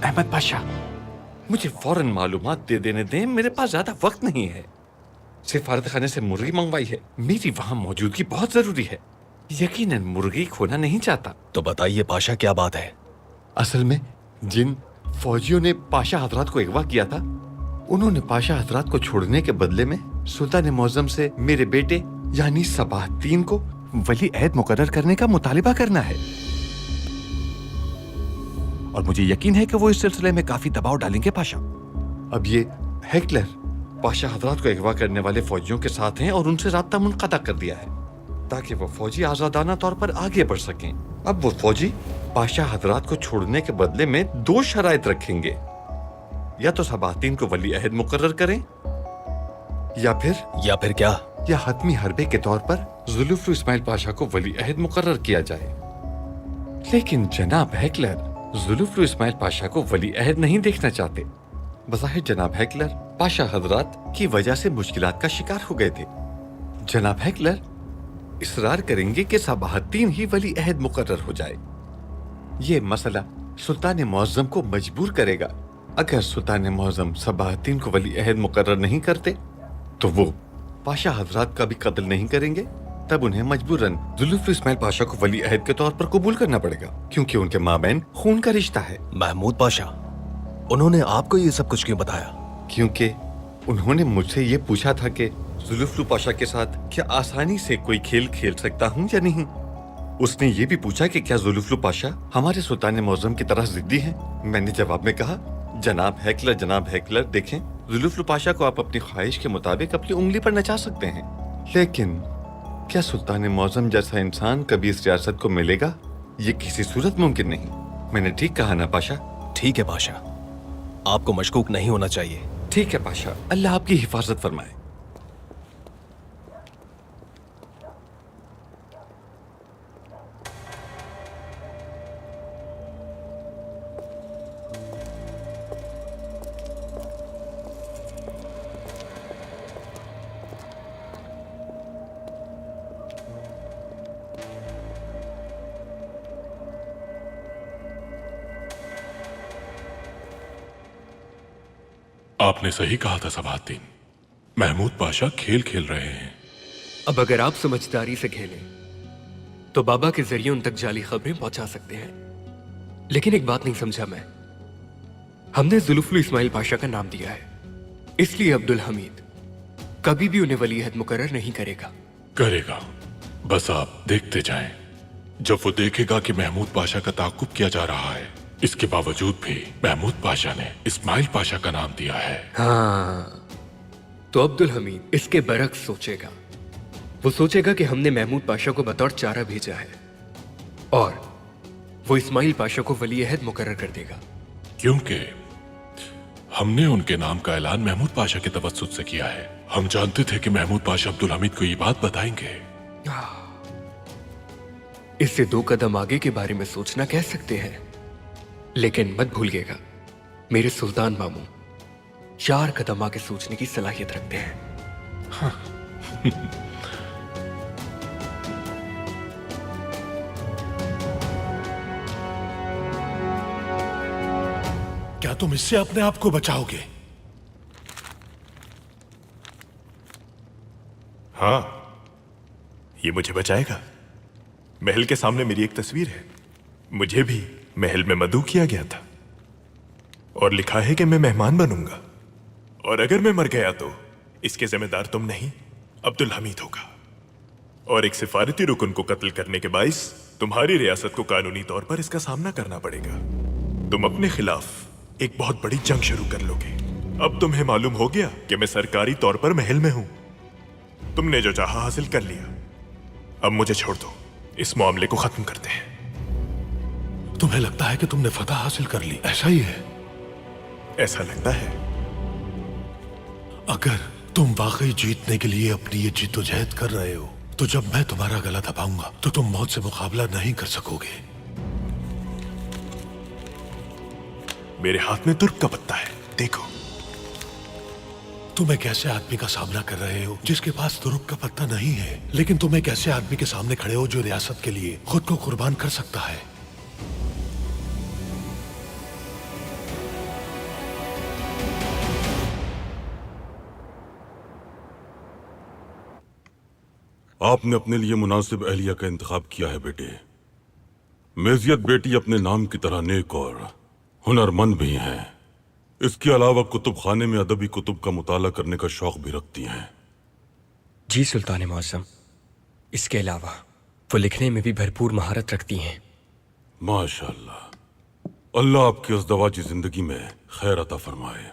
अहमद पाशा, मुझे फौरन मालूमात दे देने दें, मेरे पास ज्यादा वक्त नहीं है। सिफारत खाने से मुर्गी मंगवाई है, मेरी वहां मौजूदगी बहुत जरूरी है। यकीनन मुर्गी खोना नहीं चाहता। तो बताइए पाशा, क्या बात है? असल में जिन फौजियों ने पाशा हजरात को अगवा किया था, उन्होंने पाशा हजरात को छोड़ने के बदले में सुल्तान मुअज्जम से मेरे बेटे यानी सबाहतीन को वली अहद मुकर्रर करने का मुतालिबा करना है, और मुझे यकीन है कि वो इस सिलसिले में काफी दबाव डालेंगे पाशा। अब ये हेक्लर पाशा हजरात को अगवा करने वाले फौजियों के साथ हैं और उनसे राब्ता मुनक़ता कर दिया है ताकि वो फौजी आजादाना तौर पर आगे बढ़ सकें। अब वो फौजी पाशा हजरात को छोड़ने के बदले में 2 शराइत रखेंगे, या तो सबाहतीन को वली अहद मुकर्रर करें या फिर क्या? या हतमी हरबे के तौर पर जुल्फुल इस्माइल पाशा को वली अहद मुकर्रर किया जाए। लेकिन जनाब हेक्लर जुल्फुल इस्माइल पाशा को वली अहद नहीं देखना चाहते। बज़ाहिर जनाब हेक्लर पाशा हजरात की वजह से मुश्किलात का शिकार हो गए थे। जनाब हेक्लर इसरार करेंगे कि सबाहतीन ही वली अहद मुकर्रर हो जाए। ये मसला सुल्तान मुअज्जम को मजबूर करेगा। अगर सुल्तान मुअज्जम सबाहतीन को वली अहद मुकर्रर नहीं करते तो वो पाशा हजरात का भी कत्ल नहीं करेंगे। तब उन्हें मजबूरन जुल्फुल इस्माइल पाशा को वली अहद के तौर पर कबूल करना पड़ेगा, क्योंकि उनके माबैन खून का रिश्ता है। महमूद पाशा, उन्होंने आपको ये सब कुछ क्यों बताया? क्योंकि उन्होंने मुझसे ये पूछा था कि जुल्फुल पाशा के साथ क्या आसानी से कोई खेल खेल सकता हूँ या नहीं। उसने ये भी पूछा कि क्या जुल्फुल पाशा हमारे सुल्तान मुअज्जम की तरह जिद्दी हैं। मैंने जवाब में कहा, जनाब हेक्लर देखें, जुल्फुल पाशा को आप अपनी ख्वाहिश के मुताबिक अपनी उंगली पर नचा सकते हैं, लेकिन क्या सुल्तान मुअज्जम जैसा इंसान कभी इस रियासत को मिलेगा? ये किसी सूरत मुमकिन नहीं। मैंने ठीक कहा ना पाशा? ठीक है पाशा, आपको मशकूक नहीं होना चाहिए। ठीक है पाशा, अल्लाह आपकी हिफाजत फरमाए। आपने सही कहा था सबाहतीन, महमूद पाशा खेल खेल रहे हैं। अब अगर आप समझदारी से खेलें तो बाबा के जरिए उन तक जाली खबरें पहुंचा सकते हैं। लेकिन एक बात नहीं समझा मैं, हमने जुल्फुल इस्माइल पाशा का नाम दिया है, इसलिए अब्दुल हमीद कभी भी उन्हें वली अहद मुकर्रर नहीं करेगा। बस आप देखते जाएं। जब वो देखेगा कि महमूद पाशा का ताकुब किया जा रहा है, इसके बावजूद भी महमूद पाशा ने इस्माइल पाशा का नाम दिया है। हाँ, तो अब्दुल हमीद इसके बरक्स सोचेगा। वो सोचेगा कि हमने महमूद पाशा को बतौर चारा भेजा है और वो इस्माइल पाशा को वली अहद मुकर्रर कर देगा। क्योंकि हमने उनके नाम का ऐलान महमूद पाशा के तवस्सुत से किया है। हम जानते थे कि महमूद पाशा अब्दुल हमीद को ये बात बताएंगे। इससे 2 कदम आगे के बारे में सोचना कह सकते हैं, लेकिन मत भूलिएगा मेरे सुल्तान मामू 4 कदम आगे सोचने की सलाहियत रखते हैं। हाँ। क्या तुम इससे अपने आप को बचाओगे? हाँ, ये मुझे बचाएगा। महल के सामने मेरी एक तस्वीर है। मुझे भी महल में मदऊ किया गया था और लिखा है कि मैं मेहमान बनूंगा, और अगर मैं मर गया तो इसके जिम्मेदार तुम नहीं, अब्दुल हमीद होगा। और एक सिफारती रुकन को कत्ल करने के बाइस तुम्हारी रियासत को कानूनी तौर पर इसका सामना करना पड़ेगा। तुम अपने खिलाफ एक बहुत बड़ी जंग शुरू कर लोगे। अब तुम्हें मालूम हो गया कि मैं सरकारी तौर पर महल में हूं। तुमने जो चाहा हासिल कर लिया, अब मुझे छोड़ दो, इस मामले को खत्म करते हैं। तुम्हें लगता है कि तुमने फतह हासिल कर ली, ऐसा ही है? ऐसा लगता है। अगर तुम वाकई जीतने के लिए अपनी ये जिद्दोजहद कर रहे हो, तो जब मैं तुम्हारा गला दबाऊंगा तो तुम मौत से मुकाबला नहीं कर सकोगे। मेरे हाथ में तुर्क का पत्ता है, देखो। तुम एक ऐसे आदमी का सामना कर रहे हो जिसके पास तुर्क का पत्ता नहीं है, लेकिन तुम एक ऐसे आदमी के सामने खड़े हो जो रियासत के लिए खुद को कुर्बान कर सकता है। आपने अपने लिए मुनासिब अहलिया का इंतखाब किया है बेटे। मेजियत बेटी अपने नाम की तरह नेक और हुनरमंद भी हैं। इसके अलावा कुतुब खाने में अदबी कुतुब का मुताला करने का शौक भी रखती हैं। जी सुल्तान मुअज्जम, इसके अलावा वो लिखने में भी भरपूर महारत रखती हैं। माशाअल्लाह, अल्लाह आपकी अज़दवाजी जिंदगी में खैर अता फरमाए।